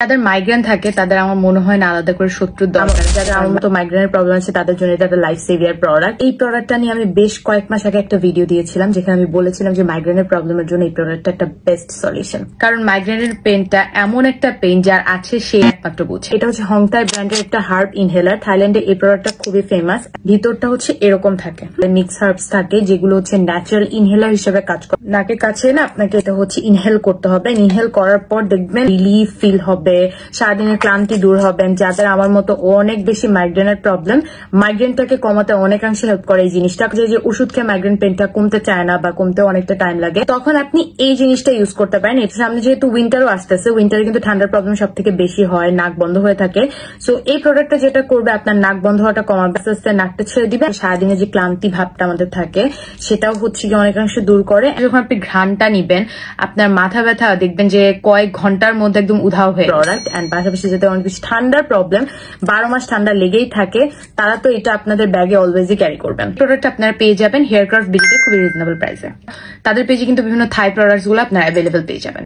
যাদের মাইগ্রেন থাকে তাদের আমার মনে হয় না আলাদা করে শত্রুর দরকার। যাদের আমার মতো মাইগ্রেনের প্রবলেম আছে তাদের জন্য এটা একটা লাইফ সেভিয়ার প্রোডাক্ট। এই প্রোডাক্টটা নিয়ে আমি বেশ কয়েক মাস আগে একটা ভিডিও দিয়েছিলাম যেখানে আমি বলেছিলাম যে মাইগ্রেনের প্রবলেমের জন্য এই প্রোডাক্টটা একটা বেস্ট সলিউশন। কারণ মাইগ্রেনের পেনটা এমন একটা পেন যার আছে সে একমাত্র বুঝে। এটা হচ্ছে হংতাই ব্র্যান্ডের একটা হার্ব ইনহেলার। থাইল্যান্ডে এই প্রোডাক্টটা খুবই ফেমাস। ভিতরটা হচ্ছে এরকম থাকে, মিক্স হার্বস থাকে যেগুলো হচ্ছে ন্যাচারাল ইনহেলার হিসেবে কাজ করে। নাকের কাছে না আপনাকে এটা হচ্ছে ইনহেল করতে হবে। ইনহেল করার পর দেখবেন রিলিফ ফিল হবে, সারাদিনের ক্লান্তি দূর হবেন। যাদের আমার মতো অনেক বেশি মাইগ্রেনের প্রবলেম, মাইগ্রেনটাকে কমাতে অনেকাংশে হেল্প করে এই জিনিসটা। যে ওষুধ খেয়ে মাইগ্রেন পেনটা কমতে চায় না বা কমতে অনেকটা টাইম লাগে, তখন আপনি এই জিনিসটা ইউজ করতে পারেন। এর সামনে যেহেতু উইন্টারও আসতেছে, উইন্টারে কিন্তু ঠান্ডার প্রবলেম সব থেকে বেশি হয়, নাক বন্ধ হয়ে থাকে। সো এই প্রোডাক্টটা যেটা করবে আপনার নাক বন্ধ হওয়াটা কমাবে, আস্তে আস্তে নাকটা ছেড়ে দিবে। সারাদিনে যে ক্লান্তি ভাবটা আমাদের থাকে সেটাও হচ্ছে কি অনেকাংশে দূর করে। যখন আপনি ঘ্রাণটা নিবেন আপনার মাথা ব্যথা দেখবেন যে কয়েক ঘন্টার মধ্যে একদম উধাও হয়ে প্রোডাক্ট। এন্ড পাশাপাশি যাতে অনেক বেশি ঠান্ডার প্রবলেম, 12 মাস ঠান্ডা লেগেই থাকে, তারা তো এটা আপনাদের ব্যাগে অলওয়েজই ক্যারি করবেন। প্রোডাক্ট আপনারা পেয়ে যাবেন হেয়ারক্রাফট বিডিতে খুবই রিজনেবল প্রাইসে। তাদের পেজে কিন্তু বিভিন্ন থাই প্রোডাক্টস গুলো আপনারা অ্যাভেলেবল পেয়ে যাবেন।